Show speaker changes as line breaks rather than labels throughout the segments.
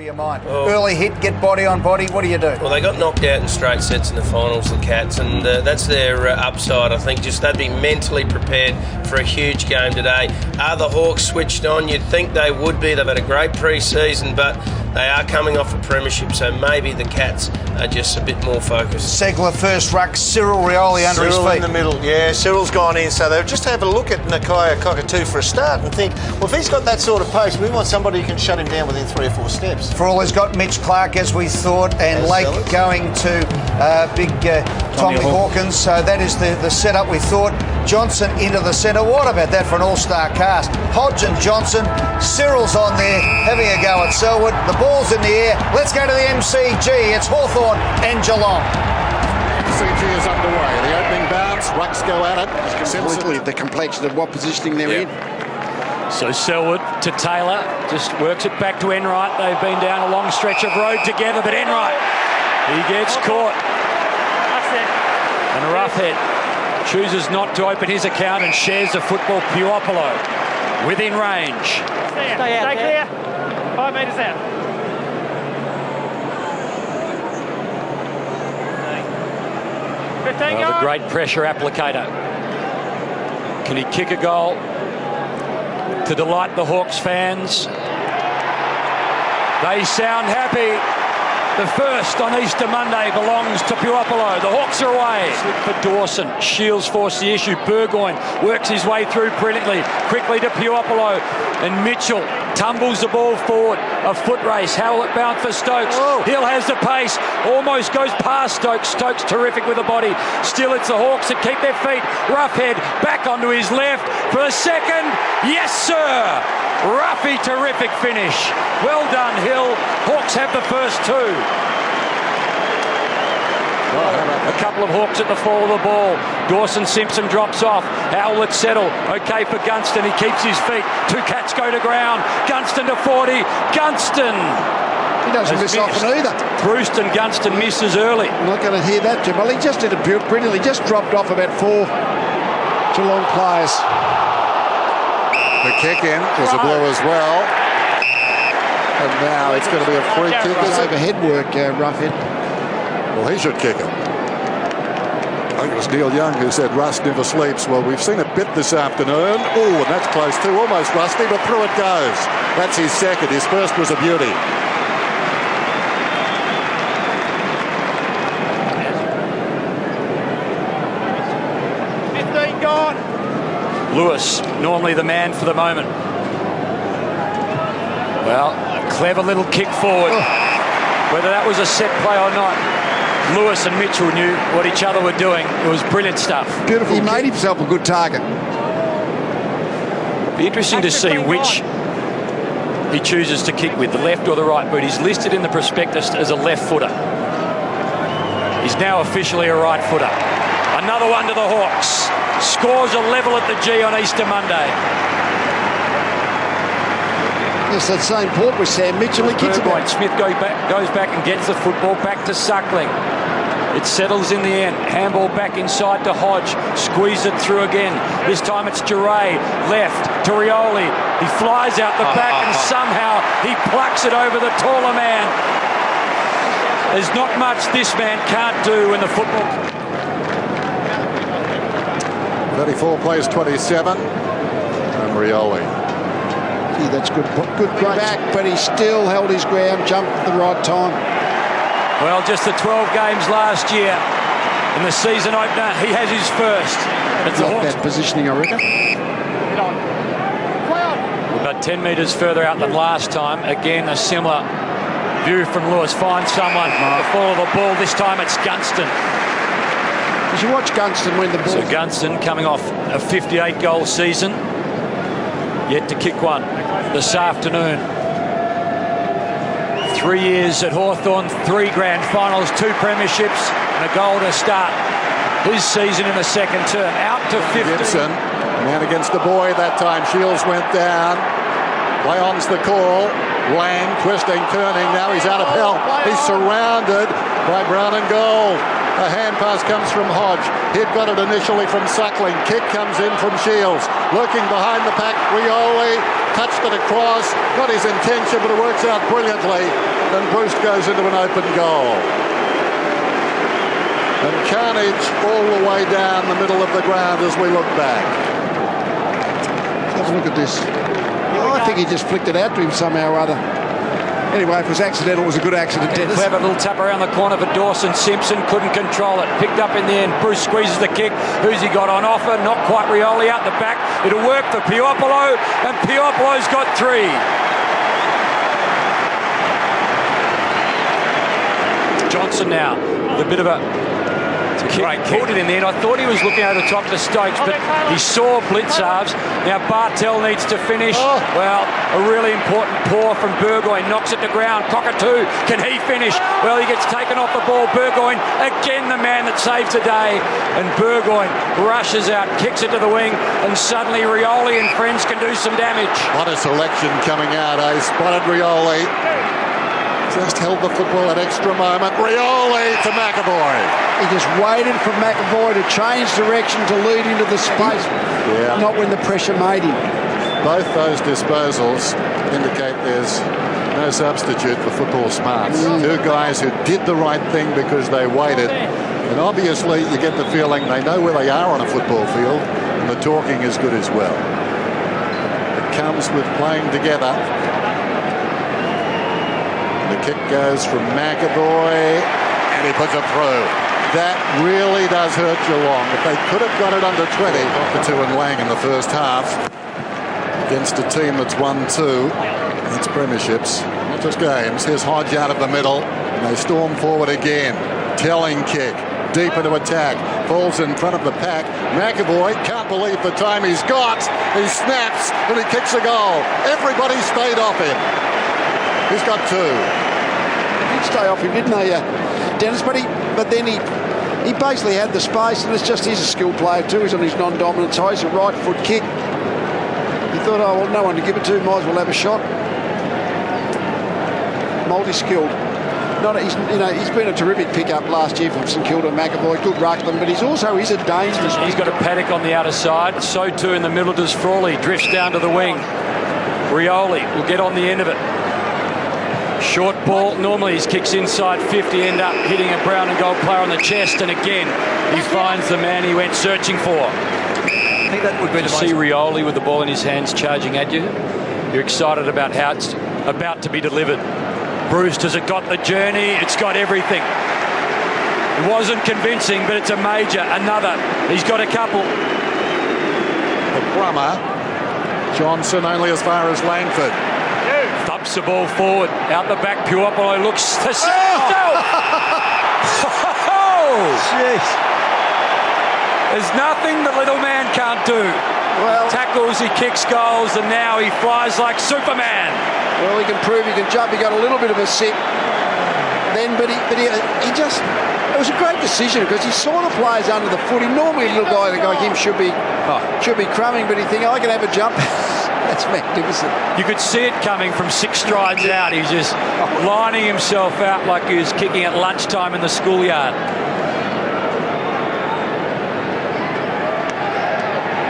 your mind? Early hit, get body on body, what do you do?
Well, they got knocked out in straight sets in the finals, the Cats, and that's their upside. I think just they'd be mentally prepared for a huge game today. Are the Hawks switched on? You'd think they would be. They've had a great pre-season, but they are coming off a premiership, so maybe the Cats are just a bit more focused.
Segler first ruck, Cyril Rioli under his feet.
In the middle, yeah, Cyril's gone in, so they'll just have a look at Nakia Cockatoo for a start and think, well, if he's got that sort of pace, we want somebody who can shut him down within 3 or 4 steps.
For all, he's got Mitch Clark, as we thought, and Lake going to big Tommy Hawkins, so that is the setup we thought. Johnson into the centre. What about that for an all-star cast? Hodge and Johnson. Cyril's on there, having a go at Selwood. The ball's in the air. Let's go to the MCG. It's Hawthorn and Geelong.
MCG is underway. The opening bounce. Rucks go at it.
Completely the complexion of what positioning they're in.
So Selwood to Taylor. Just works it back to Enright. They've been down a long stretch of road together, but Enright, he gets caught. And a roughhead chooses not to open his account and shares the football. Puopolo within range.
Stay clear. 5 metres out.
Well, the great pressure applicator. Can he kick a goal to delight the Hawks fans? They sound happy. The first on Easter Monday belongs to Puopolo. The Hawks are away. Slip for Dawson. Shields force the issue. Burgoyne works his way through brilliantly. Quickly to Puopolo. And Mitchell tumbles the ball forward. A foot race. How will it bounce for Stokes? Hill has the pace. Almost goes past Stokes. Stokes terrific with the body. Still it's the Hawks that keep their feet. Roughhead back onto his left for a second. Yes, sir. Ruffy, terrific finish. Well done, Hill. Hawks have the first two. A couple of Hawks at the fall of the ball. Dawson Simpson drops off. How will it settle? Okay for Gunston. He keeps his feet. 2 Cats go to ground. Gunston to 40. Gunston.
He doesn't miss often either.
Brewston Gunston misses early.
I'm not going to hear that, Jamal. He just did it brilliantly. Just dropped off about 4 Geelong players.
The kick in was a blow as well. And now it's going to be a free kick.
Overhead work, Roughhead.
Well, he should kick it. I think it was Neil Young who said Rust never sleeps. Well, we've seen a bit this afternoon. Oh, and that's close too. Almost rusty, but through it goes. That's his second. His first was a beauty.
Lewis, normally the man for the moment. Well, a clever little kick forward. Whether that was a set play or not, Lewis and Mitchell knew what each other were doing. It was brilliant stuff.
Beautiful. He made himself a good target.
Be interesting to see which he chooses to kick with, the left or the right boot. He's listed in the prospectus as a left footer. He's now officially a right footer. Another one to the Hawks. Scores a level at the G on Easter Monday.
Yes, that same port with Sam Mitchell. He kicks it back.
Smith goes back and gets the football back to Suckling. It settles in the end. Handball back inside to Hodge. Squeeze it through again. This time it's Duray. Left to Rioli. He flies out the back and somehow he plucks it over the taller man. There's not much this man can't do in the football.
34 plays 27. And Rioli.
Gee, that's good. Good back, but he still held his ground, jumped at the right time.
Well, just the 12 games last year. In the season opener, he has his first. It's
not bad positioning, I reckon.
About 10 metres further out than last time. Again, a similar view from Lewis. Finds someone. The fall of the ball. This time it's Gunston.
Did you watch Gunston win the ball?
So Gunston coming off a 58-goal season. Yet to kick one this afternoon. 3 years at Hawthorn, 3 grand finals, 2 premierships, and a goal to start his season in the second term. Out to 50.
Gibson, man against the boy that time. Shields went down. Lyon's the call. Lang twisting, turning. Now he's out of hell. He's surrounded by Brown and Gold. A hand pass comes from Hodge. He'd got it initially from Suckling. Kick comes in from Shields. Looking behind the pack, Rioli touched it across. Not his intention, but it works out brilliantly. and Bruce goes into an open goal. And carnage all the way down the middle of the ground as we look back.
Have a look at this. I think he just flicked it out to him somehow or other. Anyway, if it was accidental, it was a good accident, Dennis.
Clever little tap around the corner for Dawson. Simpson couldn't control it. Picked up in the end. Bruce squeezes the kick. Who's he got on offer? Not quite Rioli out the back. It'll work for Piopolo, and Piopolo's got 3. Johnson now with a bit of a kick. Pulled it in the end. I thought he was looking over the top to Stokes, but he saw Blitzarves. Now Bartel needs to finish. Well, a really important paw from Burgoyne. Knocks it to ground. Cockatoo, can he finish? Well, he gets taken off the ball. Burgoyne, again the man that saves the day. And Burgoyne rushes out, kicks it to the wing, and suddenly Rioli and friends can do some damage.
What a selection coming out, eh? Spotted Rioli. Just held the football at extra moment. Rioli to McAvoy.
He just waited for McAvoy to change direction to lead into the space, not when the pressure made him.
Both those disposals indicate there's no substitute for football smarts. 2 guys who did the right thing because they waited. And obviously you get the feeling they know where they are on a football field, and the talking is good as well. It comes with playing together. The kick goes from McAvoy, and he puts it through. That really does hurt Geelong. If they could have got it under 20, Cockatoo and Lang in the first half, against a team that's won 2, it's premierships, not just games. Here's Hodge out of the middle, and they storm forward again. Telling kick, deep into attack, falls in front of the pack. McAvoy can't believe the time he's got. He snaps, and he kicks a goal. Everybody stayed off him. He's got 2.
They did stay off him, didn't they, Dennis? But then he basically had the space, and it's just he's a skilled player too. He's on his non-dominant side. He's a right foot kick. He thought, oh well, no one to give it to. Might as well have a shot. Multi-skilled. He's been a terrific pickup last year from St Kilda. McAvoy, good ruckman, but he's a dangerous.
He's got a Paddock on the outer side. So too in the middle does Frawley. Drifts down to the wing. Rioli will get on the end of it. Short ball. Normally his kicks inside 50 end up hitting a brown and gold player on the chest, and again he finds the man he went searching for.
I think that would be
to see Rioli with the ball in his hands charging at you. You're excited about how it's about to be delivered. Bruce, has it got the journey? It's got everything. It wasn't convincing, but it's a major. Another. He's got a couple.
The Brummer. Johnson only as far as Langford.
Thumps the ball forward. Out the back, Puopolo looks to save himself.
Jeez.
There's nothing the little man can't do.
Well,
he tackles, he kicks goals, and now he flies like Superman.
Well, he can prove he can jump. He got a little bit of a sip then, but he just... It was a great decision because he saw the players under the foot. He normally, a little guy like him should be crumbing, but he think, I can have a jump. That's magnificent.
You could see it coming from 6 strides out. He's just lining himself out like he was kicking at lunchtime in the schoolyard.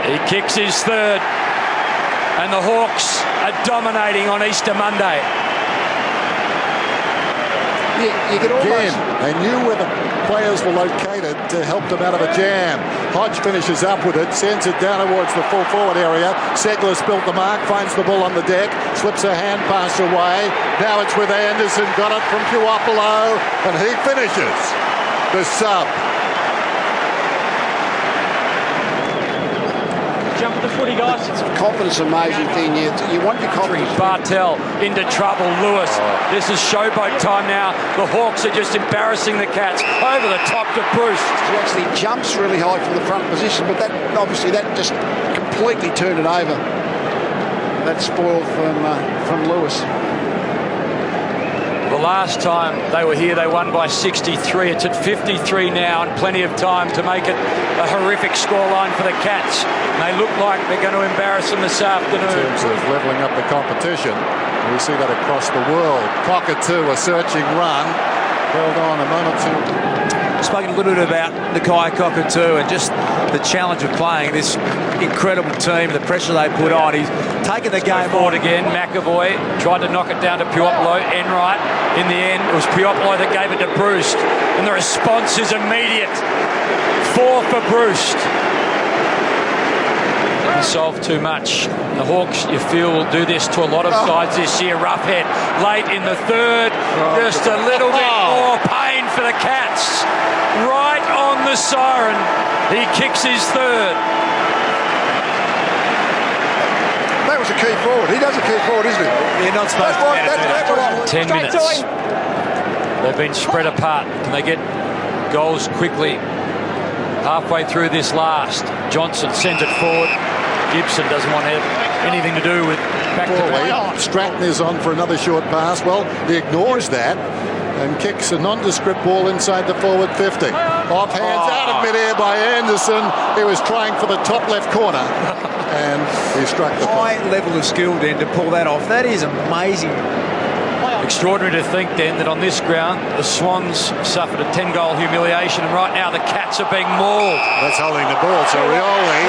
He kicks his 3rd, and the Hawks are dominating on Easter Monday.
You could almost...
Again, they knew where the players were located to help them out of a jam. Hodge finishes up with it, sends it down towards the full forward area. Segler's built the mark, finds the ball on the deck, slips a hand pass away. Now it's with Anderson, got it from Puopolo, and he finishes the sub.
Jump at the footy, guys.
Confidence, amazing thing. You want your confidence.
Bartel into trouble. Lewis. This is showboat time now. The Hawks are just embarrassing the Cats. Over the top to Bruce.
He actually jumps really high from the front position, but that just completely turned it over. That spoiled from Lewis.
The last time they were here, they won by 63. It's at 53 now, and plenty of time to make it a horrific scoreline for the Cats. And they look like they're going to embarrass them this afternoon.
In terms of levelling up the competition, we see that across the world. Cockatoo, a searching run. Held on a moment to
spoken a little bit about Nakai Cockatoo and just the challenge of playing this incredible team, the pressure they put on. He's taken the game
Forward again, McAvoy tried to knock it down to Puopolo. Enright, in the end, it was Puopolo that gave it to Bruce, and the response is immediate. 4 for Bruce. Didn't solve too much. The Hawks, you feel, will do this to a lot of sides this year. Roughhead late in the third. Just a little bit more pain for the Cats. Right on the siren. He kicks his third.
That was a key forward. He does a key forward, isn't he?
You're not supposed to be able to do that.
10 minutes. They've been spread apart. Can they get goals quickly? Halfway through this last, Johnson sends it forward. Gibson doesn't want to have anything to do with back-to-back.
Stratton is on for another short pass. Well, he ignores that and kicks a nondescript ball inside the forward 50. Off hands, out of midair by Anderson. He was trying for the top left corner and he struck the
High level of skill then to pull that off. That is amazing.
Extraordinary to think then that on this ground the Swans suffered a 10-goal humiliation, and right now the Cats are being mauled.
That's holding the ball. So Rioli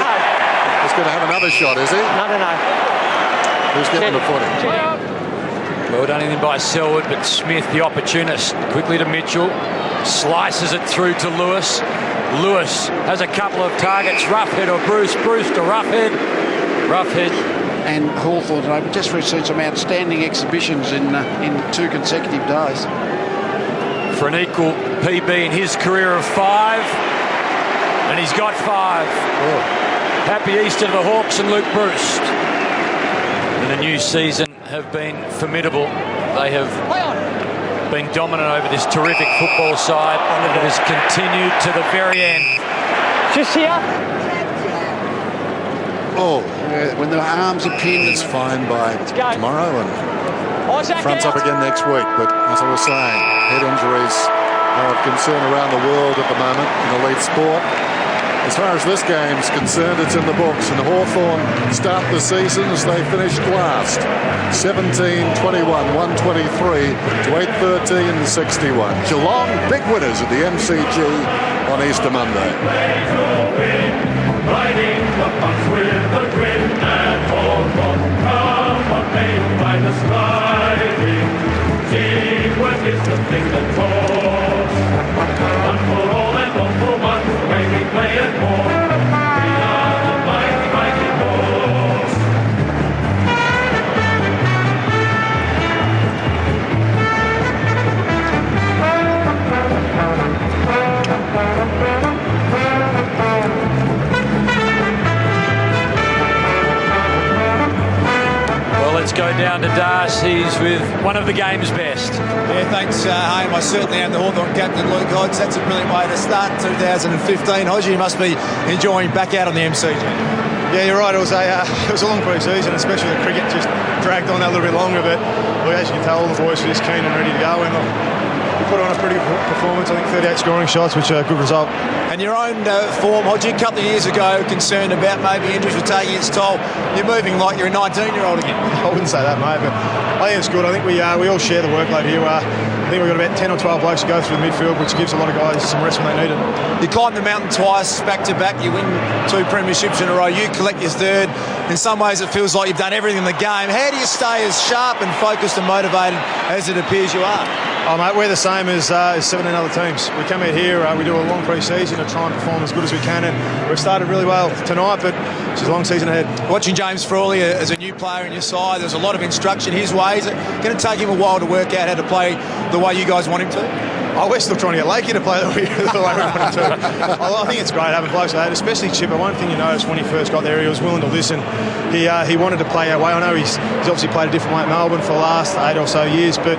is going to have another shot, is he?
No.
Who's getting the footing?
Well done in by Selwood, but Smith, the opportunist, quickly to Mitchell, slices it through to Lewis. Lewis has a couple of targets, Roughhead or Bruce. Bruce to Roughhead. Roughhead.
And Hawthorn, I've just received some outstanding exhibitions in 2 consecutive days.
For an equal PB in his career of 5, and he's got 5. Happy Easter to the Hawks and Luke Bruce. In the new season have been formidable. They have been dominant over this terrific football side, and it has continued to the very end.
Just here.
When the arms are pinned.
It's fine by tomorrow and fronts up again next week. But as I was saying, head injuries are of concern around the world at the moment in elite sport. As far as this game is concerned, it's in the books, and Hawthorn start the season as they finished last. 17-21, 123 to 8-13-61. Geelong, big winners at the MCG on Easter Monday.
Riding the bus with a grin and Hawthorn, come on, made by the sliding. Teamwork is the thing that talks. One for all and all for one, the way we play it more. We are the mighty, mighty Hawks.
Let's go down to Darcy's with one of the game's best.
Yeah, thanks, Haim. I certainly am the Hawthorn captain, Luke Hodge. That's a brilliant way to start 2015. Hodge, you must be enjoying back out on the MCG.
Yeah, you're right. It was a long pre-season, especially the cricket just dragged on that a little bit longer. But look, as you can tell, all the boys are just keen and ready to go. And we put on a pretty good performance. I think 38 scoring shots, which are a good result.
And your own form, Hodge, a couple of years ago, concerned about maybe injuries were taking its toll. You're moving like you're a 19-year-old again.
I wouldn't say that, mate, but I think it's good. I think we all share the workload here. I think we've got about 10 or 12 blokes to go through the midfield, which gives a lot of guys some rest when they need it.
You climbed the mountain twice, back-to-back. You win 2 premierships in a row. You collect your third. In some ways, it feels like you've done everything in the game. How do you stay as sharp and focused and motivated as it appears you are?
Oh, mate, we're the same as 17 other teams. We come out here, we do a long pre-season to try and perform as good as we can, and we've started really well tonight, but it's a long season ahead.
Watching James Frawley as a new player in your side, there's a lot of instruction his way. Is it going to take him a while to work out how to play the way you guys want him to?
Oh, we're still trying to get Lakey to play the way we want him to. I think it's great having blokes like that, especially Chipper. One thing you noticed when he first got there, he was willing to listen. He wanted to play our way. I know he's obviously played a different way at Melbourne for the last 8 or so years, but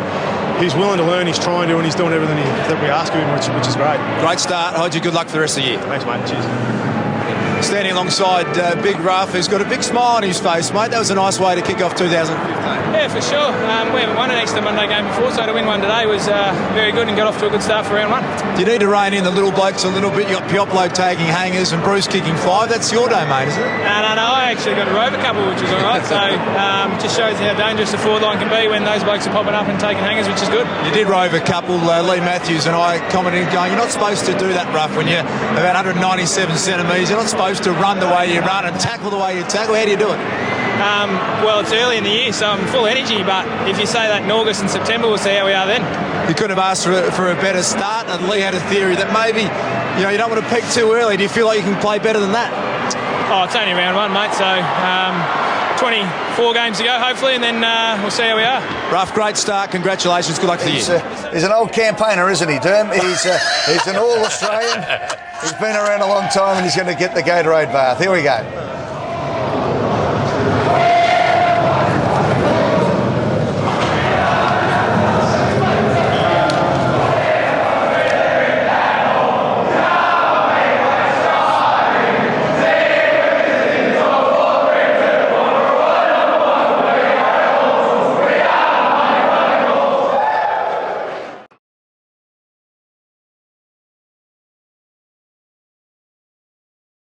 he's willing to learn, he's trying to, and he's doing everything that we ask of him, which is great.
Great start, Hodgie. Good luck for the rest of the year.
Thanks, mate. Cheers.
standing alongside Big Ruff, who's got a big smile on his face, mate. That was a nice way to kick off 2015.
Yeah, for sure. We haven't won an Easter Monday game before, so to win one today was very good and got off to a good start for round one.
You need to rein in the little blokes a little bit. You got Pioplo tagging hangers and Bruce kicking 5. That's your domain, isn't it?
No. I actually got a rover couple, which was all right. So just shows how dangerous the forward line can be when those blokes are popping up and taking hangers, which is good.
You did rove a couple. Lee Matthews and I commented, going, you're not supposed to do that, Ruff, when you're about 197 centimetres. You're not supposed to run the way you run and tackle the way you tackle. How do you do it?
Well, it's early in the year, so I'm full energy, but if you say that in August and September, we'll see how we are then.
You couldn't have asked for a better start, and Lee had a theory that maybe you don't want to peak too early. Do you feel like you can play better than that?
Oh, it's only round one, mate, so 24 games to go, hopefully, and then we'll see how we are.
Ruff, great start. Congratulations. Good luck for the year.
He's an old campaigner, isn't he, Derm? He's an All-Australian. He's been around a long time, and he's going to get the Gatorade bath. Here we go.